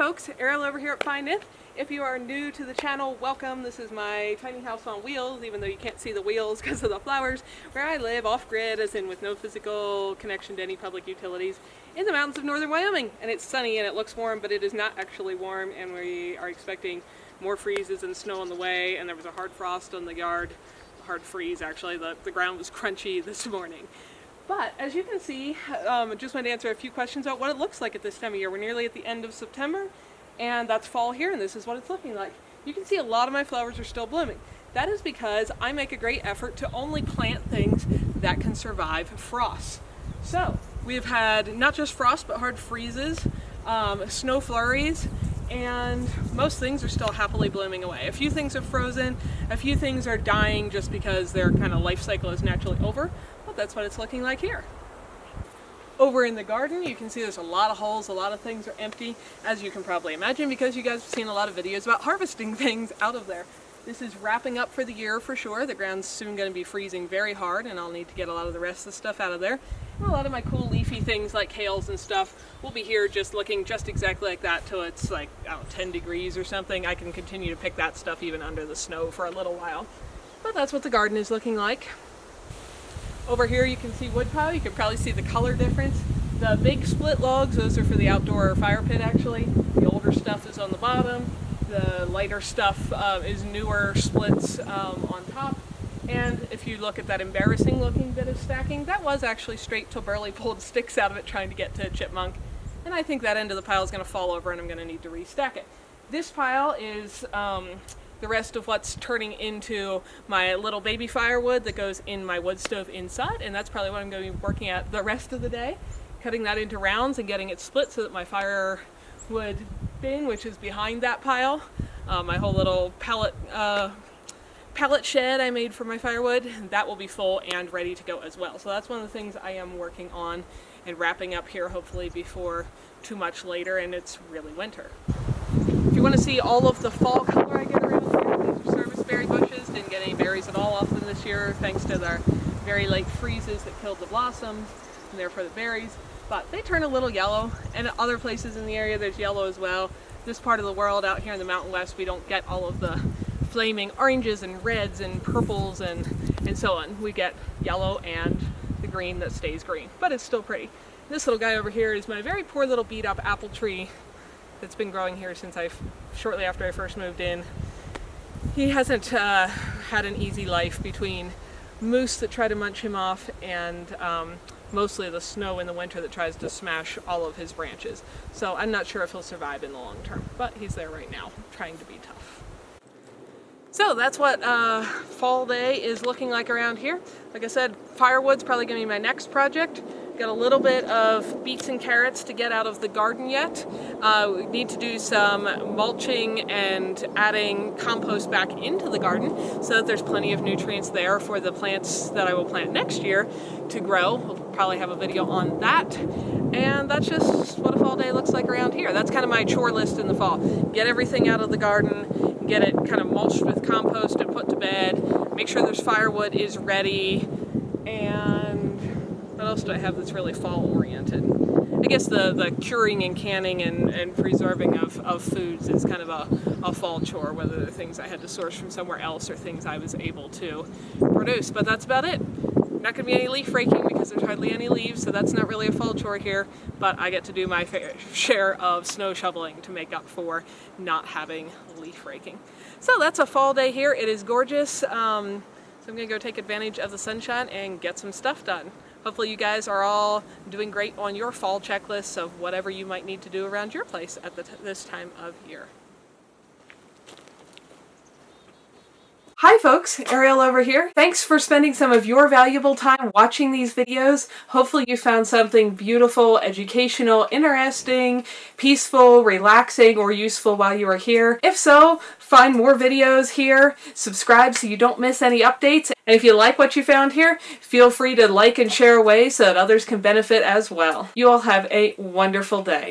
folks, Ariel over here at Nyth. If you are new to the channel, welcome. This is my tiny house on wheels, even though you can't see the wheels because of the flowers, where I live off-grid, as in with no physical connection to any public utilities, in the mountains of northern Wyoming. And it's sunny and it looks warm, but it is not actually warm, and we are expecting more freezes and snow on the way, and there was a hard frost on the yard. A hard freeze, actually. The ground was crunchy this morning. But as you can see, I just wanted to answer a few questions about what it looks like at this time of year. We're nearly at the end of September, and that's fall here, and this is what it's looking like. You can see a lot of my flowers are still blooming. That is because I make a great effort to only plant things that can survive frost. So we've had not just frost, but hard freezes, snow flurries, and most things are still happily blooming away. A few things have frozen, a few things are dying just because their kind of life cycle is naturally over, but that's what it's looking like here. Over in the garden, you can see there's a lot of holes, a lot of things are empty, as you can probably imagine, because you guys have seen a lot of videos about harvesting things out of there. This is wrapping up for the year for sure. The ground's soon going to be freezing very hard, and I'll need to get a lot of the rest of the stuff out of there. And a lot of my cool leafy things like kales and stuff will be here just looking just exactly like that till it's like, I don't know, 10 degrees or something. I can continue to pick that stuff even under the snow for a little while. But that's what the garden is looking like. Over here you can see woodpile. You can probably see the color difference. The big split logs, those are for the outdoor fire pit actually. The older stuff is on the bottom. The lighter stuff is newer splits on top. And if you look at that embarrassing looking bit of stacking, that was actually straight till Burley pulled sticks out of it trying to get to a chipmunk. And I think that end of the pile is going to fall over and I'm going to need to restack it. This pile is the rest of what's turning into my little baby firewood that goes in my wood stove inside, and that's probably what I'm going to be working at the rest of the day, cutting that into rounds and getting it split so that my firewood bin, which is behind that pile, my whole little pallet shed I made for my firewood, that will be full and ready to go as well. So that's one of the things I am working on and wrapping up here hopefully before too much later and it's really winter. If you want to see all of the fall color I get around here, these are serviceberry bushes. Didn't get any berries at all off them this year thanks to their very late freezes that killed the blossoms and therefore the berries. But they turn a little yellow, and other places in the area there's yellow as well. This part of the world out here in the Mountain West, we don't get all of the flaming oranges and reds and purples and so on. We get yellow and the green that stays green, but it's still pretty. This little guy over here is my very poor little beat up apple tree that's been growing here since shortly after I first moved in. He hasn't had an easy life between moose that try to munch him off and mostly the snow in the winter that tries to smash all of his branches. So I'm not sure if he'll survive in the long term, but he's there right now, trying to be tough. So that's what fall day is looking like around here. Like I said, firewood's probably going to be my next project. Got a little bit of beets and carrots to get out of the garden yet. We need to do some mulching and adding compost back into the garden so that there's plenty of nutrients there for the plants that I will plant next year to grow. We'll probably have a video on that. And that's just what a fall day looks like around here. That's kind of my chore list in the fall. Get everything out of the garden, get it kind of mulched with compost and put to bed, make sure there's firewood is ready, and what else do I have that's really fall oriented? I guess the curing and canning and preserving of foods is kind of a fall chore, whether they're things I had to source from somewhere else or things I was able to produce, but that's about it. Not going to be any leaf raking because there's hardly any leaves, so that's not really a fall chore here, but I get to do my fair share of snow shoveling to make up for not having leaf raking. So that's a fall day here. It is gorgeous, so I'm going to go take advantage of the sunshine and get some stuff done. Hopefully you guys are all doing great on your fall checklists of whatever you might need to do around your place at this time of year. Hi folks, Ariel over here. Thanks for spending some of your valuable time watching these videos. Hopefully you found something beautiful, educational, interesting, peaceful, relaxing, or useful while you were here. If so, find more videos here, subscribe so you don't miss any updates, and if you like what you found here, feel free to like and share away so that others can benefit as well. You all have a wonderful day.